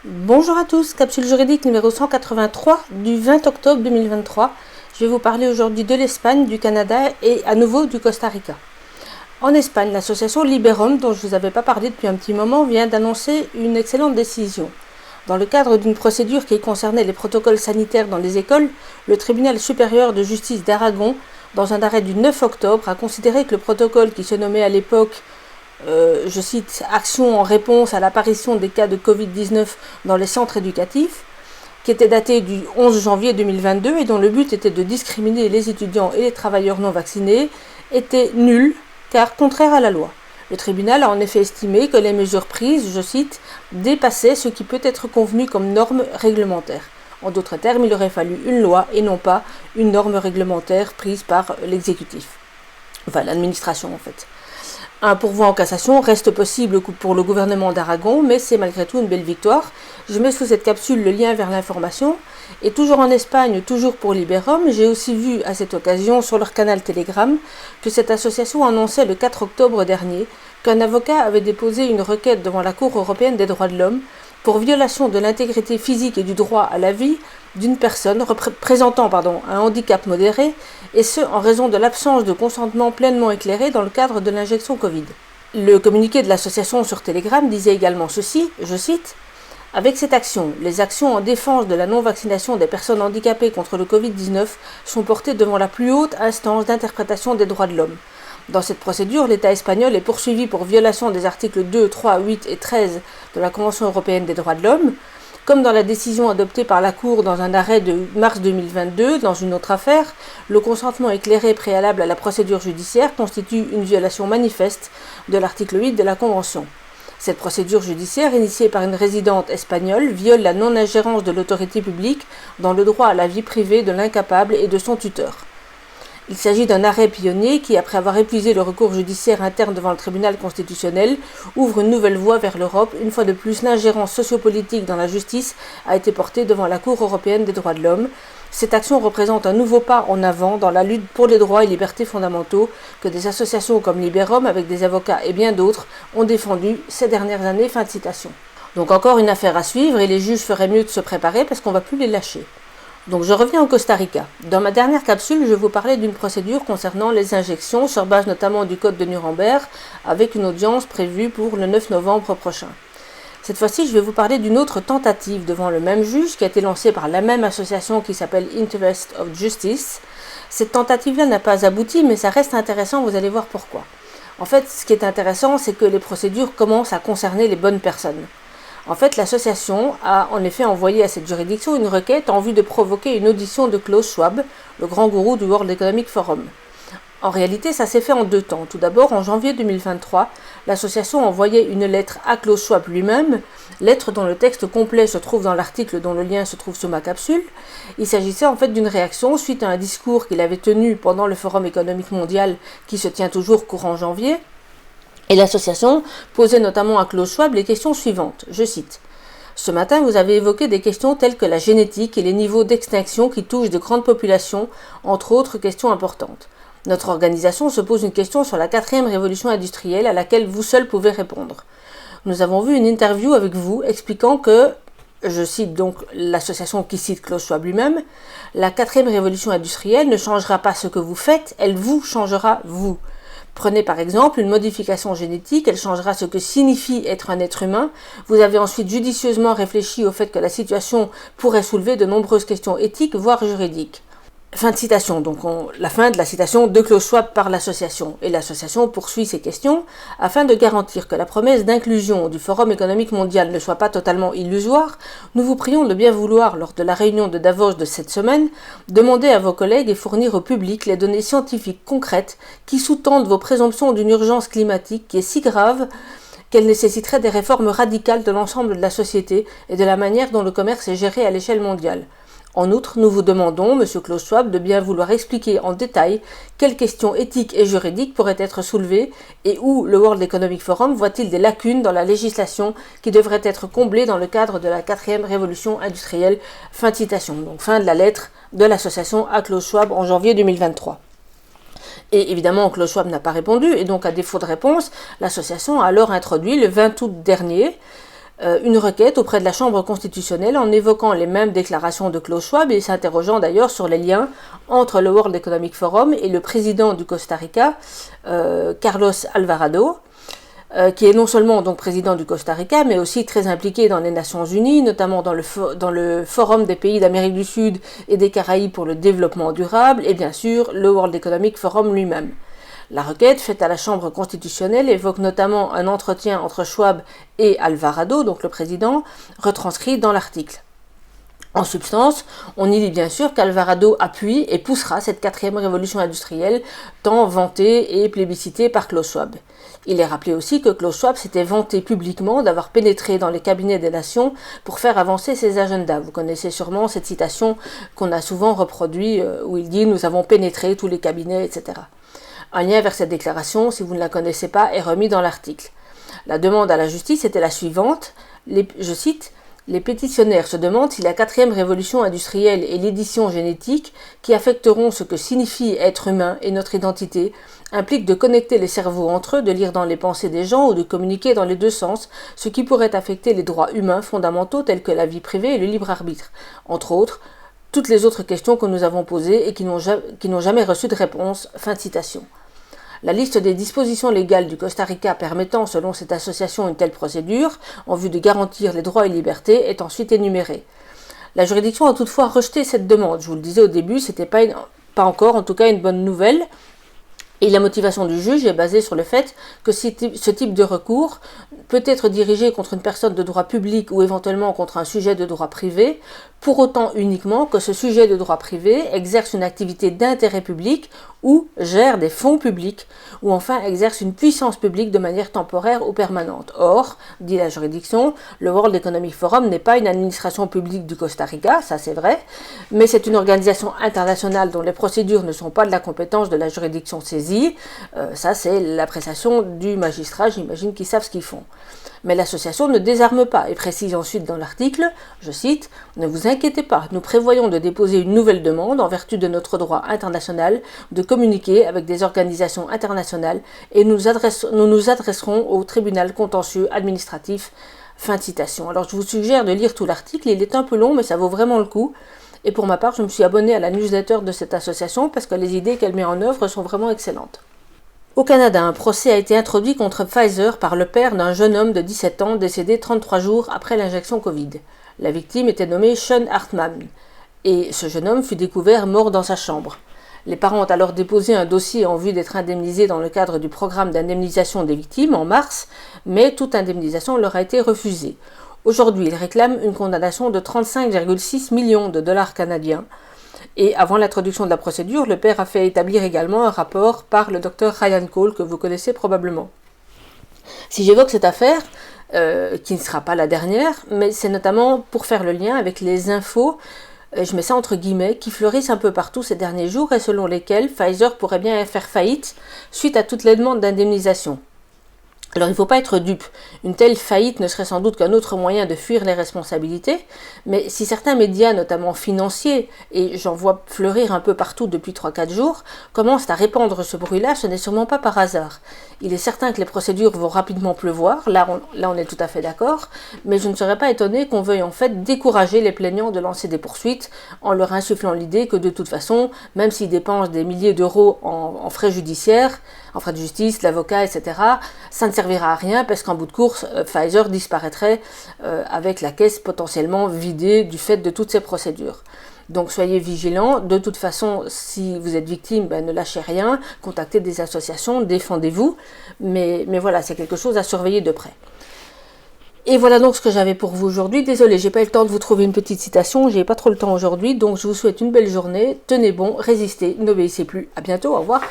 Bonjour à tous, capsule juridique numéro 183 du 20 octobre 2023. Je vais vous parler aujourd'hui de l'Espagne, du Canada et à nouveau du Costa Rica. En Espagne, l'association Liberum, dont je ne vous avais pas parlé depuis un petit moment, vient d'annoncer une excellente décision. Dans le cadre d'une procédure qui concernait les protocoles sanitaires dans les écoles, le tribunal supérieur de justice d'Aragon, dans un arrêt du 9 octobre, a considéré que le protocole qui se nommait à l'époque je cite, action en réponse à l'apparition des cas de Covid-19 dans les centres éducatifs, qui était daté du 11 janvier 2022 et dont le but était de discriminer les étudiants et les travailleurs non vaccinés, était nul, car contraire à la loi. Le tribunal a en effet estimé que les mesures prises, je cite, dépassaient ce qui peut être convenu comme norme réglementaire. En d'autres termes, il aurait fallu une loi et non pas une norme réglementaire prise par l'exécutif. Enfin, l'administration en fait. Un pourvoi en cassation reste possible pour le gouvernement d'Aragon, mais c'est malgré tout une belle victoire. Je mets sous cette capsule le lien vers l'information. Et toujours en Espagne, toujours pour Liberum, j'ai aussi vu à cette occasion sur leur canal Telegram que cette association annonçait le 4 octobre dernier qu'un avocat avait déposé une requête devant la Cour européenne des droits de l'homme pour violation de l'intégrité physique et du droit à la vie d'une personne présentant un handicap modéré, et ce en raison de l'absence de consentement pleinement éclairé dans le cadre de l'injection Covid. Le communiqué de l'association sur Telegram disait également ceci, je cite, « Avec cette action, les actions en défense de la non-vaccination des personnes handicapées contre le Covid-19 sont portées devant la plus haute instance d'interprétation des droits de l'homme. Dans cette procédure, l'État espagnol est poursuivi pour violation des articles 2, 3, 8 et 13 de la Convention européenne des droits de l'homme. Comme dans la décision adoptée par la Cour dans un arrêt de mars 2022, dans une autre affaire, le consentement éclairé préalable à la procédure judiciaire constitue une violation manifeste de l'article 8 de la Convention. Cette procédure judiciaire, initiée par une résidente espagnole, viole la non-ingérence de l'autorité publique dans le droit à la vie privée de l'incapable et de son tuteur. Il s'agit d'un arrêt pionnier qui, après avoir épuisé le recours judiciaire interne devant le tribunal constitutionnel, ouvre une nouvelle voie vers l'Europe. Une fois de plus, l'ingérence sociopolitique dans la justice a été portée devant la Cour européenne des droits de l'homme. Cette action représente un nouveau pas en avant dans la lutte pour les droits et libertés fondamentaux que des associations comme Liberum, avec des avocats et bien d'autres, ont défendu ces dernières années. Fin de citation. Donc encore une affaire à suivre et les juges feraient mieux de se préparer parce qu'on ne va plus les lâcher. Donc je reviens au Costa Rica. Dans ma dernière capsule, je vais vous parler d'une procédure concernant les injections, sur base notamment du code de Nuremberg, avec une audience prévue pour le 9 novembre prochain. Cette fois-ci, je vais vous parler d'une autre tentative devant le même juge qui a été lancée par la même association qui s'appelle Interest of Justice. Cette tentative-là n'a pas abouti, mais ça reste intéressant, vous allez voir pourquoi. En fait, ce qui est intéressant, c'est que les procédures commencent à concerner les bonnes personnes. En fait, l'association a en effet envoyé à cette juridiction une requête en vue de provoquer une audition de Klaus Schwab, le grand gourou du World Economic Forum. En réalité, ça s'est fait en deux temps. Tout d'abord, en janvier 2023, l'association envoyait une lettre à Klaus Schwab lui-même, lettre dont le texte complet se trouve dans l'article dont le lien se trouve sur ma capsule. Il s'agissait en fait d'une réaction suite à un discours qu'il avait tenu pendant le Forum économique mondial qui se tient toujours courant janvier. Et l'association posait notamment à Klaus Schwab les questions suivantes, je cite. « Ce matin, vous avez évoqué des questions telles que la génétique et les niveaux d'extinction qui touchent de grandes populations, entre autres questions importantes. Notre organisation se pose une question sur la 4e révolution industrielle à laquelle vous seul pouvez répondre. Nous avons vu une interview avec vous expliquant que, je cite donc l'association qui cite Klaus Schwab lui-même, la 4e révolution industrielle ne changera pas ce que vous faites, elle vous changera vous. Prenez par exemple une modification génétique, elle changera ce que signifie être un être humain. Vous avez ensuite judicieusement réfléchi au fait que la situation pourrait soulever de nombreuses questions éthiques, voire juridiques. » Fin de citation, donc la fin de la citation de Klaus Schwab par l'association. Et l'association poursuit ces questions afin de garantir que la promesse d'inclusion du Forum économique mondial ne soit pas totalement illusoire. Nous vous prions de bien vouloir, lors de la réunion de Davos de cette semaine, demander à vos collègues et fournir au public les données scientifiques concrètes qui sous-tendent vos présomptions d'une urgence climatique qui est si grave qu'elle nécessiterait des réformes radicales de l'ensemble de la société et de la manière dont le commerce est géré à l'échelle mondiale. En outre, nous vous demandons, M. Klaus Schwab, de bien vouloir expliquer en détail quelles questions éthiques et juridiques pourraient être soulevées et où le World Economic Forum voit-il des lacunes dans la législation qui devraient être comblées dans le cadre de la 4e révolution industrielle. Fin de citation. Donc fin de la lettre de l'association à Klaus Schwab en janvier 2023. Et évidemment, Klaus Schwab n'a pas répondu, et donc à défaut de réponse, l'association a alors introduit le 20 août dernier une requête auprès de la Chambre constitutionnelle en évoquant les mêmes déclarations de Klaus Schwab et s'interrogeant d'ailleurs sur les liens entre le World Economic Forum et le président du Costa Rica, Carlos Alvarado, qui est non seulement donc président du Costa Rica, mais aussi très impliqué dans les Nations Unies, notamment dans le Forum des pays d'Amérique du Sud et des Caraïbes pour le développement durable, et bien sûr le World Economic Forum lui-même. La requête faite à la Chambre constitutionnelle évoque notamment un entretien entre Schwab et Alvarado, donc le président, retranscrit dans l'article. En substance, on y dit bien sûr qu'Alvarado appuie et poussera cette quatrième révolution industrielle tant vantée et plébiscitée par Klaus Schwab. Il est rappelé aussi que Klaus Schwab s'était vanté publiquement d'avoir pénétré dans les cabinets des nations pour faire avancer ses agendas. Vous connaissez sûrement cette citation qu'on a souvent reproduite où il dit « Nous avons pénétré tous les cabinets, etc. » Un lien vers cette déclaration, si vous ne la connaissez pas, est remis dans l'article. La demande à la justice était la suivante, je cite, « Les pétitionnaires se demandent si la quatrième révolution industrielle et l'édition génétique, qui affecteront ce que signifie être humain et notre identité, impliquent de connecter les cerveaux entre eux, de lire dans les pensées des gens ou de communiquer dans les deux sens, ce qui pourrait affecter les droits humains fondamentaux tels que la vie privée et le libre arbitre, entre autres, toutes les autres questions que nous avons posées et qui n'ont jamais reçu de réponse. » Fin de citation. La liste des dispositions légales du Costa Rica permettant, selon cette association, une telle procédure, en vue de garantir les droits et libertés, est ensuite énumérée. La juridiction a toutefois rejeté cette demande. Je vous le disais au début, c'était pas encore, en tout cas, une bonne nouvelle. Et la motivation du juge est basée sur le fait que ce type de recours peut être dirigé contre une personne de droit public ou éventuellement contre un sujet de droit privé, pour autant uniquement que ce sujet de droit privé exerce une activité d'intérêt public ou gère des fonds publics, ou enfin exerce une puissance publique de manière temporaire ou permanente. Or, dit la juridiction, le World Economic Forum n'est pas une administration publique du Costa Rica, ça c'est vrai, mais c'est une organisation internationale dont les procédures ne sont pas de la compétence de la juridiction saisie. Ça c'est l'appréciation du magistrat, j'imagine qu'ils savent ce qu'ils font. Mais l'association ne désarme pas et précise ensuite dans l'article, je cite, « Ne vous inquiétez pas, nous prévoyons de déposer une nouvelle demande en vertu de notre droit international de communiquer avec des organisations internationales et nous nous adresserons au tribunal contentieux administratif. » Fin de citation. Alors je vous suggère de lire tout l'article, il est un peu long mais ça vaut vraiment le coup. Et pour ma part, je me suis abonnée à la newsletter de cette association parce que les idées qu'elle met en œuvre sont vraiment excellentes. Au Canada, un procès a été introduit contre Pfizer par le père d'un jeune homme de 17 ans décédé 33 jours après l'injection Covid. La victime était nommée Sean Hartman et ce jeune homme fut découvert mort dans sa chambre. Les parents ont alors déposé un dossier en vue d'être indemnisés dans le cadre du programme d'indemnisation des victimes en mars, mais toute indemnisation leur a été refusée. Aujourd'hui, ils réclament une condamnation de 35,6 millions de dollars canadiens. Et avant l'introduction de la procédure, le père a fait établir également un rapport par le docteur Ryan Cole, que vous connaissez probablement. Si j'évoque cette affaire, qui ne sera pas la dernière, mais c'est notamment pour faire le lien avec les infos, je mets ça entre guillemets, qui fleurissent un peu partout ces derniers jours et selon lesquelles Pfizer pourrait bien faire faillite suite à toutes les demandes d'indemnisation. Alors il ne faut pas être dupe, une telle faillite ne serait sans doute qu'un autre moyen de fuir les responsabilités, mais si certains médias, notamment financiers, et j'en vois fleurir un peu partout depuis 3-4 jours, commencent à répandre ce bruit-là, ce n'est sûrement pas par hasard. Il est certain que les procédures vont rapidement pleuvoir, là on est tout à fait d'accord, mais je ne serais pas étonné qu'on veuille en fait décourager les plaignants de lancer des poursuites en leur insufflant l'idée que de toute façon, même s'ils dépensent des milliers d'euros en frais judiciaires, en frais de justice, l'avocat, etc., ça ne servira à rien parce qu'en bout de course, Pfizer disparaîtrait avec la caisse potentiellement vidée du fait de toutes ces procédures. Donc soyez vigilants, de toute façon, si vous êtes victime, ne lâchez rien, contactez des associations, défendez-vous, mais voilà, c'est quelque chose à surveiller de près. Et voilà donc ce que j'avais pour vous aujourd'hui. Désolée, j'ai pas eu le temps de vous trouver une petite citation, j'ai pas trop le temps aujourd'hui, donc je vous souhaite une belle journée, tenez bon, résistez, n'obéissez plus, à bientôt, au revoir.